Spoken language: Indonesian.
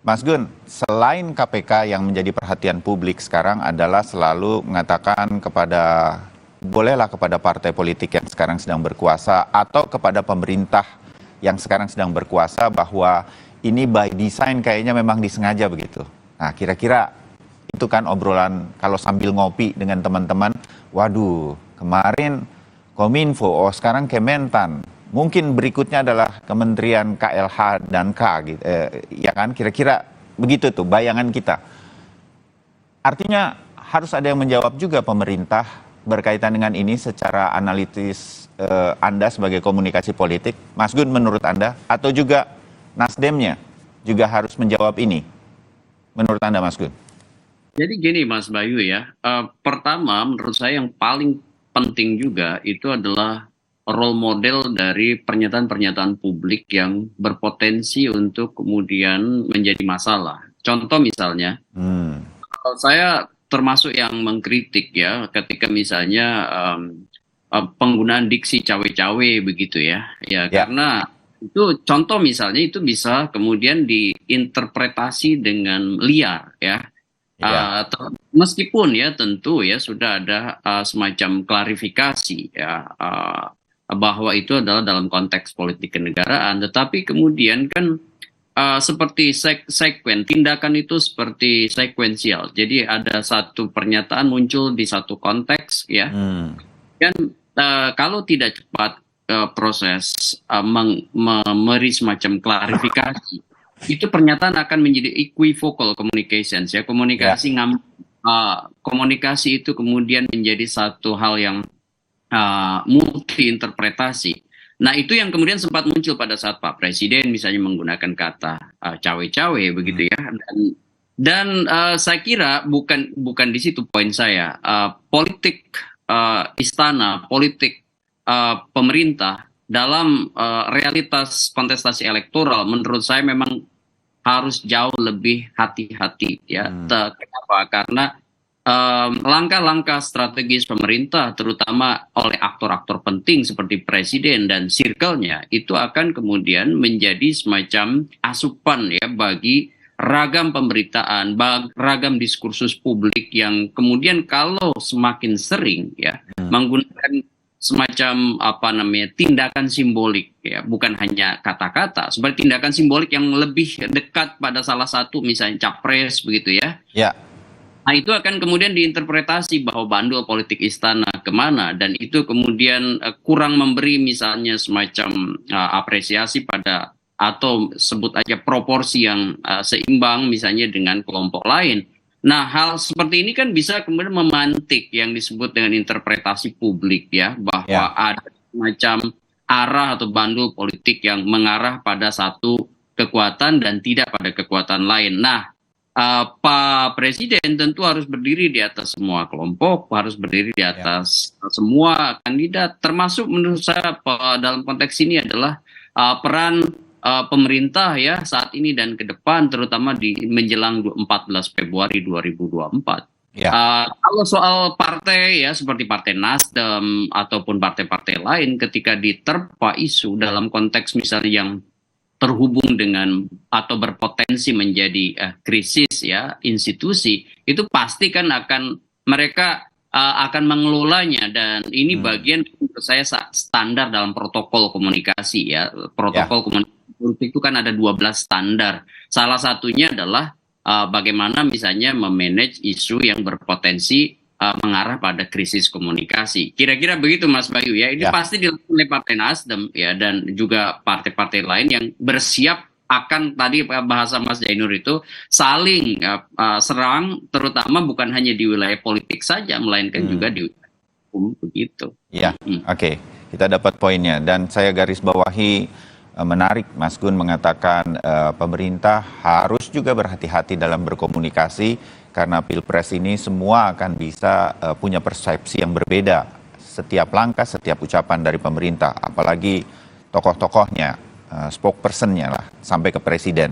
Mas Gun, selain KPK yang menjadi perhatian publik sekarang adalah selalu mengatakan bolehlah kepada partai politik yang sekarang sedang berkuasa atau kepada pemerintah yang sekarang sedang berkuasa bahwa ini by design kayaknya memang disengaja begitu. Nah, kira-kira itu kan obrolan kalau sambil ngopi dengan teman-teman, waduh, kemarin Kominfo, sekarang Kementan. Mungkin berikutnya adalah Kementerian KLH dan K, gitu, ya kan? Kira-kira begitu tuh bayangan kita. Artinya harus ada yang menjawab juga pemerintah berkaitan dengan ini secara analitis Anda sebagai komunikasi politik. Mas Gun, menurut Anda, atau juga Nasdemnya juga harus menjawab ini, menurut Anda, Mas Gun? Jadi gini Mas Bayu ya, pertama menurut saya yang paling penting juga itu adalah role model dari pernyataan-pernyataan publik yang berpotensi untuk kemudian menjadi masalah. Contoh misalnya, saya termasuk yang mengkritik ya ketika misalnya penggunaan diksi cawe-cawe begitu ya, karena itu contoh misalnya itu bisa kemudian diinterpretasi dengan liar ya. Meskipun ya tentu ya sudah ada semacam klarifikasi ya bahwa itu adalah dalam konteks politik kenegaraan, tetapi kemudian kan seperti tindakan itu seperti sekuensial. Jadi ada satu pernyataan muncul di satu konteks ya, dan kalau tidak cepat proses memberi semacam klarifikasi, itu pernyataan akan menjadi equivocal communications ya, komunikasi itu kemudian menjadi satu hal yang multi interpretasi. Nah, itu yang kemudian sempat muncul pada saat Pak Presiden misalnya menggunakan kata cawe-cawe begitu ya. Dan saya kira bukan di situ poin saya. Politik istana, politik pemerintah dalam realitas kontestasi elektoral menurut saya memang harus jauh lebih hati-hati ya. Kenapa? Karena langkah-langkah strategis pemerintah terutama oleh aktor-aktor penting seperti presiden dan circle-nya itu akan kemudian menjadi semacam asupan ya bagi ragam pemberitaan, ragam diskursus publik yang kemudian kalau semakin sering ya menggunakan semacam tindakan simbolik ya, bukan hanya kata-kata, seperti tindakan simbolik yang lebih dekat pada salah satu misalnya capres begitu ya. Nah, itu akan kemudian diinterpretasi bahwa bandul politik istana kemana, dan itu kemudian kurang memberi misalnya semacam apresiasi pada atau sebut aja proporsi yang seimbang misalnya dengan kelompok lain. Nah, hal seperti ini kan bisa kemudian memantik yang disebut dengan interpretasi publik ya, bahwa ada semacam arah atau bandul politik yang mengarah pada satu kekuatan dan tidak pada kekuatan lain. Nah, Pak Presiden tentu harus berdiri di atas semua kelompok, harus berdiri di atas semua kandidat, termasuk menurut saya dalam konteks ini adalah peran pemerintah ya saat ini dan ke depan, terutama di menjelang 14 Februari 2024. Kalau soal partai ya seperti Partai Nasdem ataupun partai-partai lain ketika diterpa isu dalam konteks misalnya yang terhubung dengan atau berpotensi menjadi krisis ya institusi, itu pasti kan mereka akan mengelolanya, dan ini bagian menurut saya standar dalam protokol komunikasi ya. Protokol komunikasi itu kan ada 12 standar. Salah satunya adalah bagaimana misalnya memanage isu yang berpotensi mengarah pada krisis komunikasi. Kira-kira begitu Mas Bayu ya. Ini pasti dilakukan oleh Partai Nasdem ya, dan juga partai-partai lain yang bersiap akan tadi bahasa Mas Jainur itu saling serang, terutama bukan hanya di wilayah politik saja, melainkan juga di wilayah hukum begitu. Oke. Kita dapat poinnya, dan saya garis bawahi menarik Mas Gun mengatakan pemerintah harus juga berhati-hati dalam berkomunikasi. Karena Pilpres ini semua akan bisa punya persepsi yang berbeda. Setiap langkah, setiap ucapan dari pemerintah. Apalagi tokoh-tokohnya, spokesperson-nya lah, sampai ke presiden.